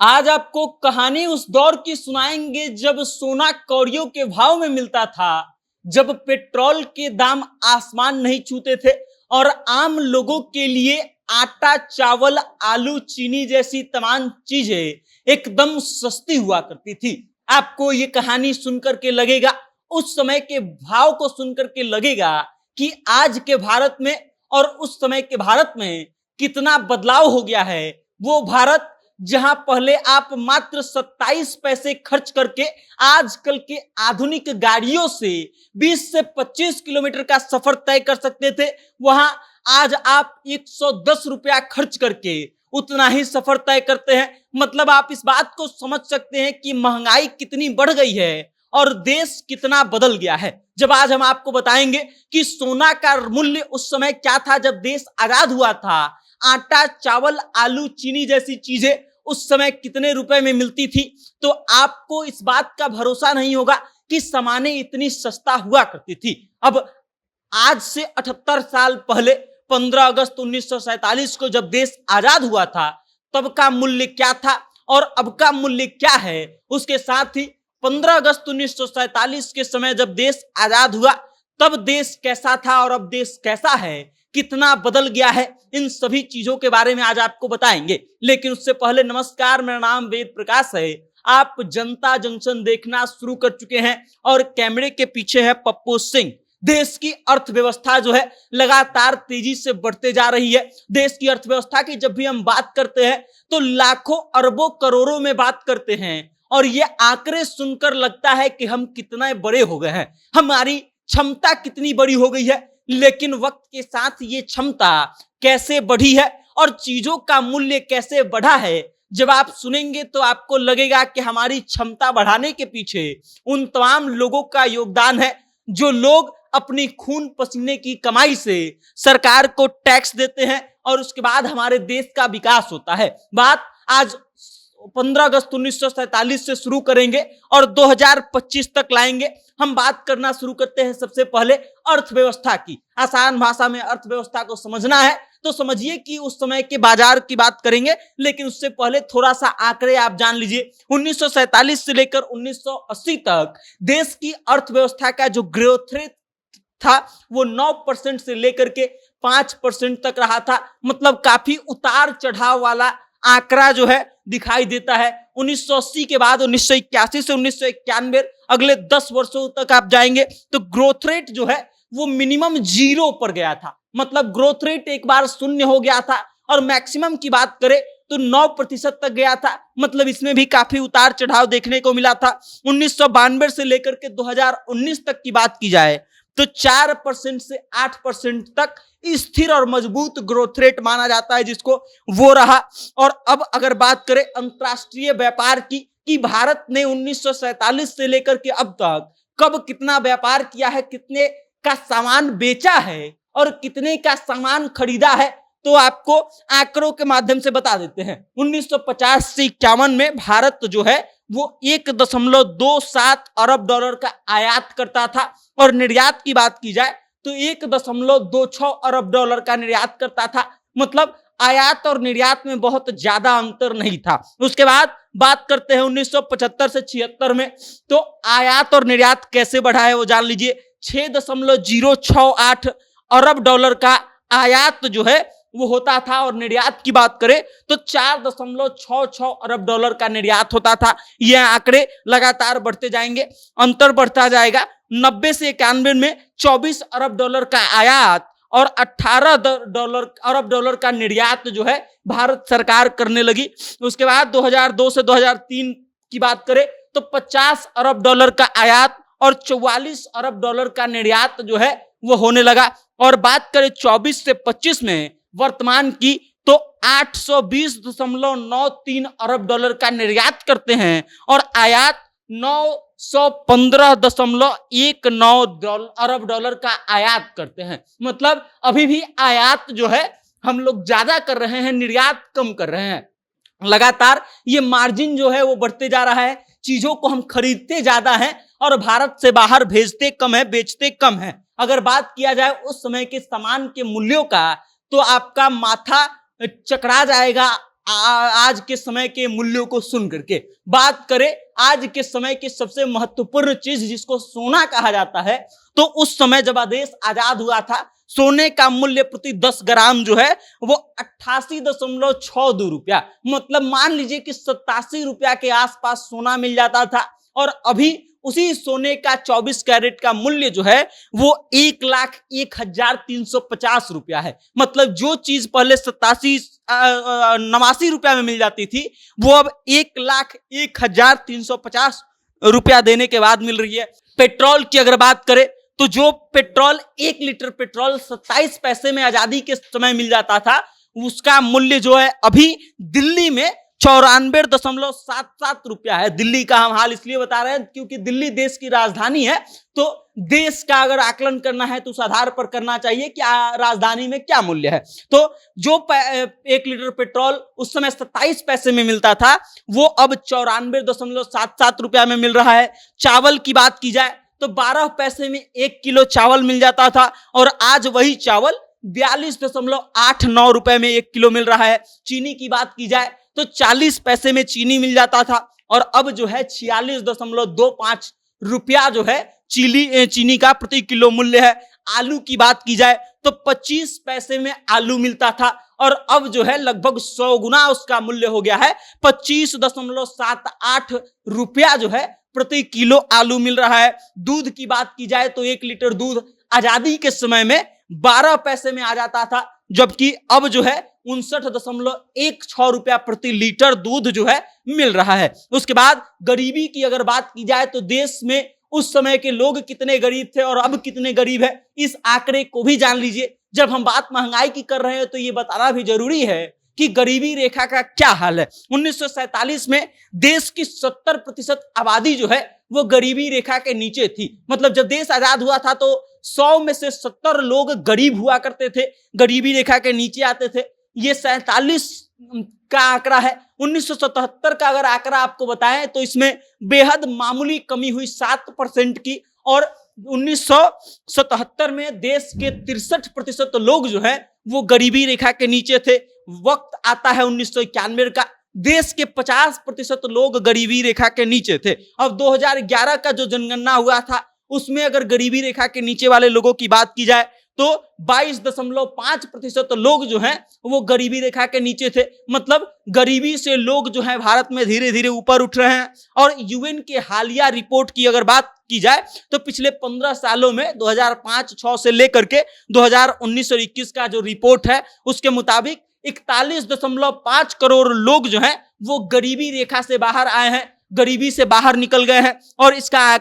आज आपको कहानी उस दौर की सुनाएंगे जब सोना कौड़ियों के भाव में मिलता था, जब पेट्रोल के दाम आसमान नहीं छूते थे और आम लोगों के लिए आटा, चावल, आलू, चीनी जैसी तमाम चीजें एकदम सस्ती हुआ करती थी। आपको ये कहानी सुनकर के लगेगा, उस समय के भाव को सुनकर के लगेगा कि आज के भारत में और उस समय के भारत में कितना बदलाव हो गया है। वो भारत जहां पहले आप मात्र 27 पैसे खर्च करके आजकल के आधुनिक गाड़ियों से 20 से 25 किलोमीटर का सफर तय कर सकते थे, वहां आज आप 110 रुपया खर्च करके उतना ही सफर तय करते हैं। मतलब आप इस बात को समझ सकते हैं कि महंगाई कितनी बढ़ गई है और देश कितना बदल गया है। जब आज हम आपको बताएंगे कि सोना का मूल्य उस समय क्या था जब देश आजाद हुआ था, आटा, चावल, आलू, चीनी जैसी चीजें उस समय कितने रुपए में मिलती थी, तो आपको इस बात का भरोसा नहीं होगा कि सामानें इतनी सस्ता हुआ करती थी। अब आज से 78 साल पहले 15 अगस्त 1947 को जब देश आजाद हुआ था, तब का मूल्य क्या था और अब का मूल्य क्या है। उसके साथ ही 15 अगस्त 1947 के समय जब देश आजाद हुआ, तब देश कैसा था और अब देश कैसा है, कितना बदल गया है, इन सभी चीजों के बारे में आज आपको बताएंगे। लेकिन उससे पहले नमस्कार, मेरा नाम वेद प्रकाश है। आप जनता जंक्शन देखना शुरू कर चुके हैं और कैमरे के पीछे है पप्पू सिंह। देश की अर्थव्यवस्था जो है लगातार तेजी से बढ़ते जा रही है। देश की अर्थव्यवस्था की जब भी हम बात करते हैं तो लाखों अरबों करोड़ों में बात करते हैं और ये आंकड़े सुनकर लगता है कि हम कितने बड़े हो गए हैं, हमारी क्षमता कितनी बड़ी हो गई है। लेकिन वक्त के साथ ये क्षमता कैसे बढ़ी है और चीजों का मूल्य कैसे बढ़ा है, जब आप सुनेंगे तो आपको लगेगा कि हमारी क्षमता बढ़ाने के पीछे उन तमाम लोगों का योगदान है जो लोग अपनी खून पसीने की कमाई से सरकार को टैक्स देते हैं और उसके बाद हमारे देश का विकास होता है। बात आज 15 अगस्त 1947 से शुरू करेंगे और 2025 तक लाएंगे। हम बात करना शुरू करते हैं सबसे पहले अर्थव्यवस्था की। आसान भाषा में अर्थव्यवस्था को समझना है तो समझिए कि उस समय के बाजार की बात करेंगे, लेकिन उससे पहले थोड़ा सा आंकड़े आप जान लीजिए। 1947 से लेकर 1980 तक देश की अर्थव्यवस्था का जो ग्रोथ रेट था वो 9% से लेकर के 5% तक रहा था। मतलब काफी उतार चढ़ाव वाला आंकड़ा जो है दिखाई देता है। 1980 के बाद 1981 से 1991 अगले 10 वर्षों तक आप जाएंगे तो ग्रोथ रेट जो है वो मिनिमम 0 पर गया था। मतलब ग्रोथ रेट एक बार शून्य हो गया था और मैक्सिमम की बात करें तो 9% तक गया था। मतलब इसमें भी काफी उतार चढ़ाव देखने को मिला था। 1992 से लेकर के 2019 तक की बात की जाए तो 4% से 8% तक स्थिर और मजबूत ग्रोथ रेट माना जाता है जिसको, वो रहा। और अब अगर बात करें अंतरराष्ट्रीय व्यापार की कि भारत ने 1947 से लेकर के अब तक कब कितना व्यापार किया है, कितने का सामान बेचा है और कितने का सामान खरीदा है, तो आपको आंकड़ों के माध्यम से बता देते हैं। 1950 से 51 में भारत जो है वो 1.27 अरब डॉलर का आयात करता था और निर्यात की बात की जाए तो 1.26 अरब डॉलर का निर्यात करता था। मतलब आयात और निर्यात में बहुत ज्यादा अंतर नहीं था। उसके बाद बात करते हैं 1975 से 76 में, तो आयात और निर्यात कैसे बढ़ा है वो जान लीजिए। 6.068 अरब डॉलर का आयात जो है वो होता था और निर्यात की बात करें तो 4.66 अरब डॉलर का निर्यात होता था। यह आंकड़े लगातार बढ़ते जाएंगे, अंतर बढ़ता जाएगा। 90 से 91 में 24 अरब डॉलर का आयात और 18 अरब डॉलर का निर्यात जो है भारत सरकार करने लगी। उसके बाद 2002 से 2003 की बात करें तो 50 अरब डॉलर का आयात और 44 अरब डॉलर का निर्यात जो है वो होने लगा। और बात करें 24 से 25 में वर्तमान की तो 820.93 अरब डॉलर का निर्यात करते हैं और आयात 915.19 अरब डॉलर का आयात करते हैं। मतलब अभी भी आयात जो है हम लोग ज्यादा कर रहे हैं, निर्यात कम कर रहे हैं। लगातार ये मार्जिन जो है वो बढ़ते जा रहा है, चीजों को हम खरीदते ज्यादा हैं और भारत से बाहर भेजते कम है, बेचते कम है। अगर बात किया जाए उस समय के सामान के मूल्यों का तो आपका माथा चकरा जाएगा, आज के समय के मूल्यों को सुन करके। बात करें आज के समय की सबसे महत्वपूर्ण चीज जिसको सोना कहा जाता है, तो उस समय जब देश आजाद हुआ था, सोने का मूल्य प्रति 10 ग्राम जो है वो 88.62 रुपया, मतलब मान लीजिए कि 87 रुपया के आसपास सोना मिल जाता था। और अभी उसी सोने का 24 कैरेट का मूल्य जो है वो 1,01,350 रुपया है। मतलब जो चीज पहले 89 रुपया में मिल जाती थी वो अब 1,01,350 रुपया देने के बाद मिल रही है। पेट्रोल की अगर बात करें तो जो पेट्रोल 1 लीटर पेट्रोल 27 पैसे में आजादी के समय मिल जाता था, उसका मूल्य जो है अभी दिल्ली में 94.77 रुपया है। दिल्ली का हम हाल इसलिए बता रहे हैं क्योंकि दिल्ली देश की राजधानी है, तो देश का अगर आकलन करना है तो उस आधार पर करना चाहिए कि राजधानी में क्या मूल्य है। तो जो 1 लीटर पेट्रोल उस समय 27 पैसे में मिलता था वो अब 94.77 रुपया में मिल रहा है। चावल की बात की जाए तो 12 पैसे में 1 किलो चावल मिल जाता था और आज वही चावल 42.89 रुपए में 1 किलो मिल रहा है। चीनी की बात की जाए तो 40 पैसे में चीनी मिल जाता था और अब जो है 46.25 रुपया जो है चीनी का प्रति किलो मूल्य है। आलू की बात की जाए तो 25 पैसे में आलू मिलता था और अब जो है लगभग 100 गुना उसका मूल्य हो गया है। 25.78 रुपया जो है प्रति किलो आलू मिल रहा है। दूध की बात की जाए तो 1 लीटर दूध आजादी के समय में 12 पैसे में आ जाता था, जबकि अब जो है 59.16 रुपया प्रति लीटर दूध जो है मिल रहा है। उसके बाद गरीबी की अगर बात की जाए तो देश में उस समय के लोग कितने गरीब थे और अब कितने गरीब है, इस आंकड़े को भी जान लीजिए। जब हम बात महंगाई की कर रहे हैं तो ये बताना भी जरूरी है कि गरीबी रेखा का क्या हाल है। 1947 में देश की 70% आबादी जो है वो गरीबी रेखा के नीचे थी। मतलब जब देश आजाद हुआ था तो 100 में से 70 लोग गरीब हुआ करते थे, गरीबी रेखा के नीचे आते थे। ये 47 का आंकड़ा है। 1977 का अगर आंकड़ा आपको बताएं तो इसमें बेहद मामूली कमी हुई 7% की, और 1977 में देश के 63% लोग जो है वो गरीबी रेखा के नीचे थे। वक्त आता है 1991 का, देश के 50% लोग गरीबी रेखा के नीचे थे। अब 2011 का जो जनगणना हुआ था उसमें अगर गरीबी रेखा के नीचे वाले लोगों की बात की जाए तो 22.5% लोग जो हैं वो गरीबी रेखा के नीचे थे। मतलब गरीबी से लोग जो हैं भारत में धीरे धीरे ऊपर उठ रहे हैं। और यूएन के हालिया रिपोर्ट की अगर बात की जाए तो पिछले 15 सालों में 2005-6 से लेकर के 2019 और 21 का जो रिपोर्ट है उसके मुताबिक 41.5 करोड़ लोग जो हैं वो गरीबी रेखा से बाहर आए हैं, गरीबी से बाहर निकल गए हैं। और इसका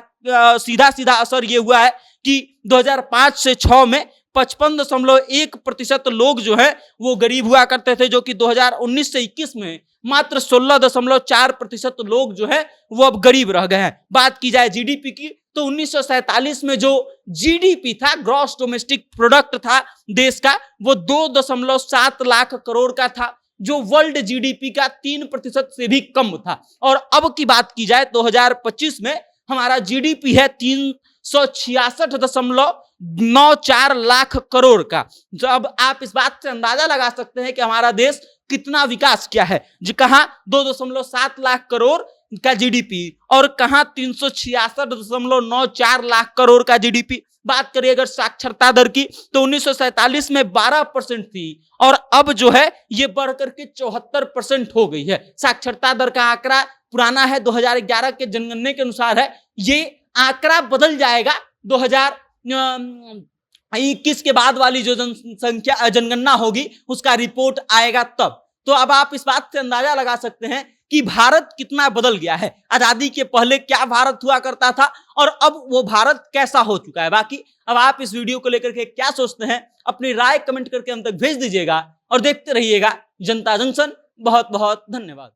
सीधा सीधा असर ये हुआ है कि 2005 से 6 में 55.1% लोग जो है वो गरीब हुआ करते थे, जो कि 2019 से 21 में मात्र 16.4% लोग जो है वो अब गरीब रह गए हैं। बात की जाए जीडीपी की तो 1947 में जो जीडीपी था, ग्रॉस डोमेस्टिक प्रोडक्ट था देश का, वो 2.7 लाख करोड़ का था, जो वर्ल्ड जीडीपी का 3% से भी कम था। और अब की बात की जाए 2025 में हमारा जीडीपी है 366.94 लाख करोड़ का। तो अब आप इस बात से अंदाजा लगा सकते हैं कि हमारा देश कितना विकास किया है, जो कहां 2.7 लाख करोड़ का जीडीपी और कहां 366.94 लाख करोड़ का जीडीपी। बात करिए अगर साक्षरता दर की तो 1947 में 12% थी और अब जो है ये बढ़कर के 74% हो गई है। साक्षरता दर का आंकड़ा पुराना है, 2011 के जनगणने के अनुसार है। ये आंकड़ा बदल जाएगा 2021 के बाद वाली जो जनगणना होगी उसका रिपोर्ट आएगा तब। तो अब आप इस बात से अंदाजा लगा सकते हैं कि भारत कितना बदल गया है। आजादी के पहले क्या भारत हुआ करता था और अब वो भारत कैसा हो चुका है। बाकी अब आप इस वीडियो को लेकर के क्या सोचते हैं, अपनी राय कमेंट करके हम तक भेज दीजिएगा और देखते रहिएगा जनता जंक्शन। बहुत बहुत धन्यवाद।